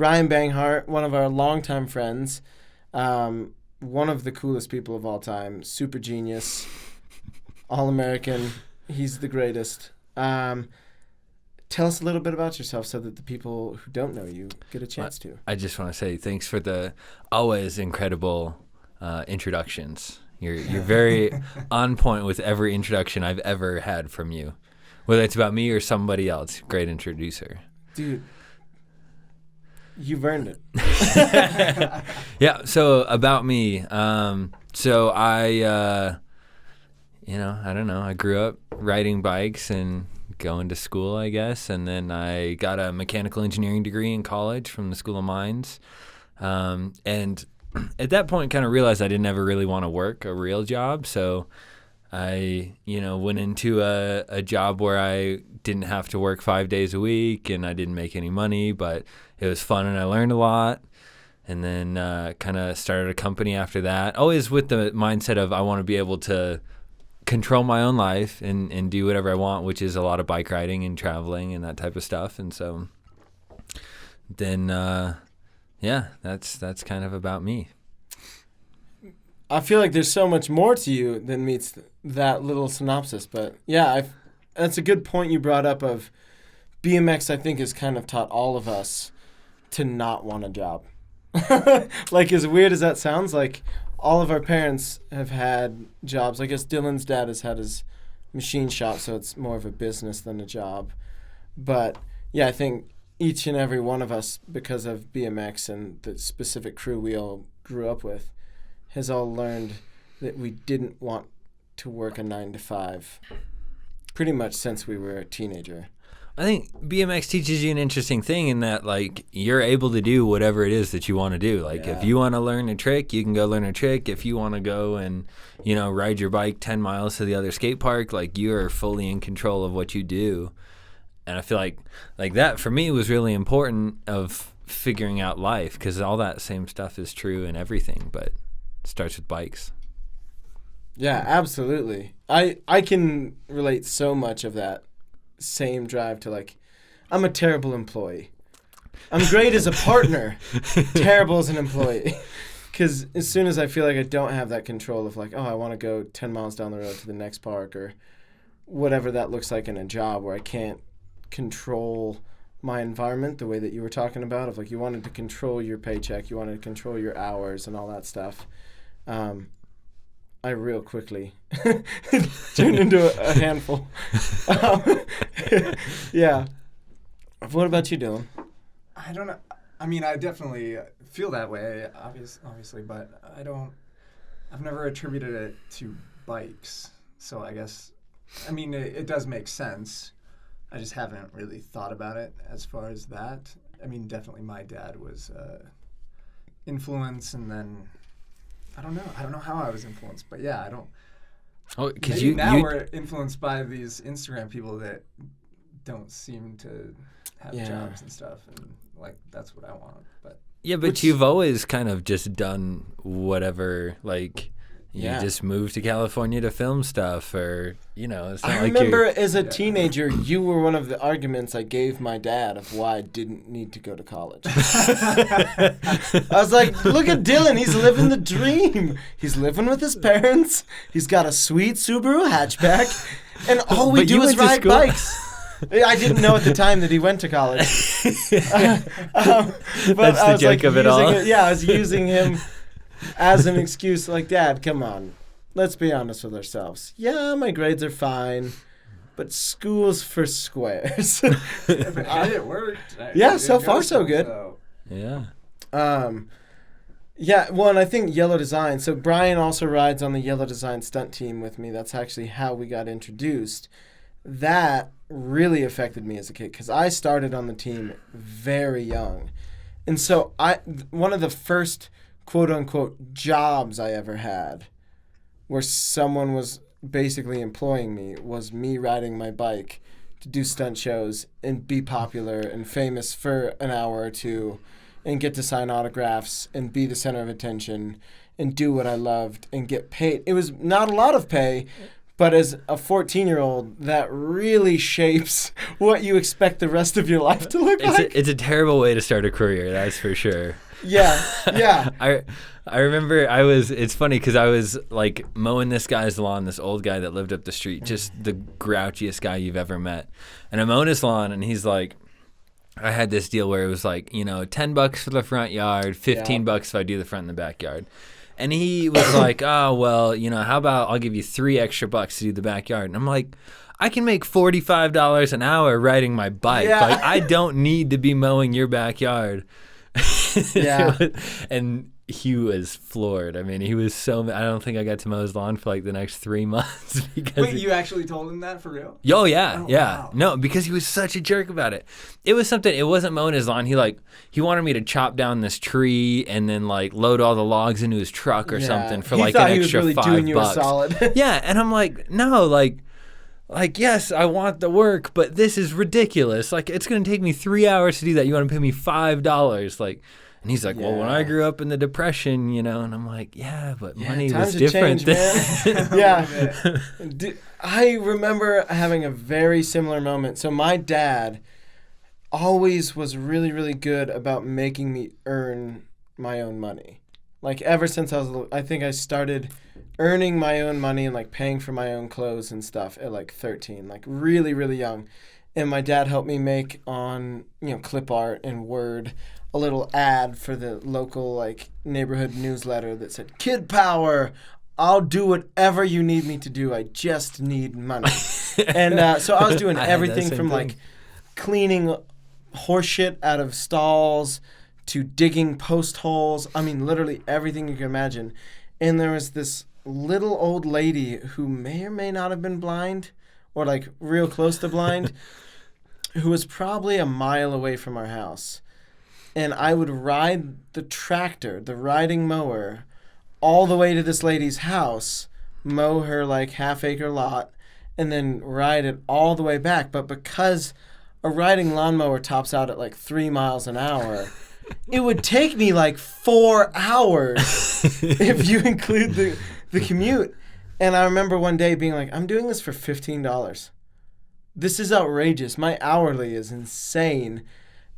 Brian Banghart, one of our longtime friends, one of the coolest people of all time, super genius, all-American. He's the greatest. Tell us a little bit about yourself so that the people who don't know you get a chance to. I just want to say thanks for the always incredible introductions. You're very on point with every introduction I've ever had from you, whether it's about me or somebody else. Great introducer. Dude, you've earned it. Yeah, so about me. So I don't know. I grew up riding bikes and going to school, I guess, and then I got a mechanical engineering degree in college from the School of Mines. And at that point, kind of realized I didn't ever really want to work a real job, so I, went into a job where I didn't have to work 5 days a week, and I didn't make any money, but it was fun and I learned a lot. And then kind of started a company after that, always with the mindset of I want to be able to control my own life and do whatever I want, which is a lot of bike riding and traveling and that type of stuff. And so then, that's kind of about me. I feel like there's so much more to you than meets that little synopsis. But yeah, that's a good point you brought up of BMX, I think, has kind of taught all of us to not want a job. Like, as weird as that sounds, like, all of our parents have had jobs. I guess Dylan's dad has had his machine shop, so it's more of a business than a job. But, yeah, I think each and every one of us, because of BMX and the specific crew we all grew up with, has all learned that we didn't want to work a 9-to-5 pretty much since we were a teenager. I think BMX teaches you an interesting thing in that, like, you're able to do whatever it is that you want to do. Like, if you want to learn a trick, you can go learn a trick. If you want to go and, ride your bike 10 miles to the other skate park, like, you are fully in control of what you do. And I feel like that for me was really important of figuring out life, because all that same stuff is true in everything, but it starts with bikes. Yeah, absolutely. I can relate so much of that same drive to, like, I'm a terrible employee. I'm great as a partner, terrible as an employee. Because as soon as I feel like I don't have that control of, like, I want to go 10 miles down the road to the next park or whatever that looks like in a job where I can't control my environment the way that you were talking about, of, like, you wanted to control your paycheck, you wanted to control your hours and all that stuff. I real quickly turned into a handful. Yeah. What about you, Dylan? I don't know. I mean, I definitely feel that way, obviously, but I've never attributed it to bikes. So I guess, I mean, it does make sense. I just haven't really thought about it as far as that. I mean, definitely my dad was influence, and then I don't know how I was influenced, but yeah, I don't. Oh, because we're influenced by these Instagram people that don't seem to have jobs and stuff, and, like, that's what I want. But you've always kind of just done whatever, like. You just moved to California to film stuff, or, it's not I remember as a teenager, you were one of the arguments I gave my dad of why I didn't need to go to college. I was like, look at Dylan, he's living the dream. He's living with his parents. He's got a sweet Subaru hatchback, and all we do is ride bikes. I didn't know at the time that he went to college. But that's the joke of it all. I was using him as an excuse, like, Dad, come on. Let's be honest with ourselves. Yeah, my grades are fine, but school's for squares. It worked. Yeah, so far so good. Yeah. Yeah, well, and I think Yellow Design. So Brian also rides on the Yellow Design stunt team with me. That's actually how we got introduced. That really affected me as a kid because I started on the team very young. And so one of the first quote-unquote jobs I ever had where someone was basically employing me was me riding my bike to do stunt shows and be popular and famous for an hour or two and get to sign autographs and be the center of attention and do what I loved and get paid. It was not a lot of pay, But as a 14-year-old, that really shapes what you expect the rest of your life to look like. It's a terrible way to start a career, that's for sure. Yeah. I remember it's funny because I was like mowing this guy's lawn, this old guy that lived up the street, just the grouchiest guy you've ever met. And I'm mowing his lawn, and he's like, I had this deal where it was like, $10 for the front yard, $15 if I do the front and the backyard. And he was like, oh, well, how about I'll give you $3 extra to do the backyard. And I'm like, I can make $45 an hour riding my bike. Yeah. Like, I don't need to be mowing your backyard. Yeah. And he was floored. I mean, he was so mad. I don't think I got to mow his lawn for like the next 3 months. Wait, you actually told him that for real? Oh, yeah. Wow. No, because he was such a jerk about it. It was something, it wasn't mowing his lawn. He wanted me to chop down this tree and then like load all the logs into his truck or something for like an extra $5. He thought he was really doing you a solid. Yeah, and I'm like, no, like, yes, I want the work, but this is ridiculous. Like, it's going to take me 3 hours to do that. You want to pay me $5? Like, and he's like, well, when I grew up in the Depression, and I'm like, yeah, but money was different. Changed, yeah. I remember having a very similar moment. So my dad always was really, really good about making me earn my own money. Like, ever since I think I started earning my own money and like paying for my own clothes and stuff at like 13, like really, really young. And my dad helped me make on, clip art and Word a little ad for the local like neighborhood newsletter that said, "Kid power, I'll do whatever you need me to do. I just need money." And so I was doing everything from like cleaning horse shit out of stalls to digging post holes. I mean, literally everything you can imagine. And there was this little old lady who may or may not have been blind or like real close to blind who was probably a mile away from our house. And I would ride the tractor, the riding mower, all the way to this lady's house, mow her like half-acre lot, and then ride it all the way back. But because a riding lawnmower tops out at like 3 miles an hour, it would take me like 4 hours if you include the commute. And I remember one day being like, I'm doing this for $15. This is outrageous. My hourly is insane.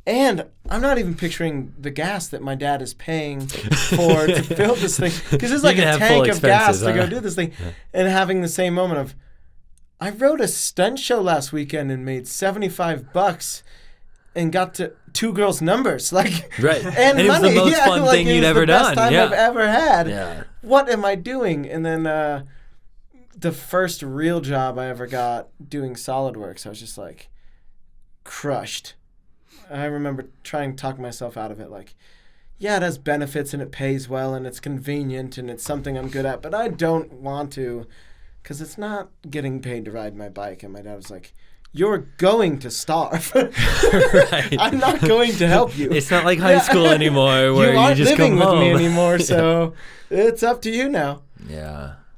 And I'm not even picturing the gas that my dad is paying for to fill this thing. Because it's like a tank of gas to go do this thing. Yeah. And having the same moment of, I wrote a stunt show last weekend and made $75 and got to 2 girls' numbers. Like, right. And it was money. the most fun thing you'd ever done. It was the best time I've ever had. Yeah. What am I doing? And then the first real job I ever got doing SolidWorks, I was just like crushed. I remember trying to talk myself out of it, like, yeah, it has benefits and it pays well and it's convenient and it's something I'm good at, but I don't want to because it's not getting paid to ride my bike. And my dad was like, you're going to starve. Right. I'm not going to help you. It's not like high school anymore where you just come home. You aren't living with me anymore, so it's up to you now. Yeah.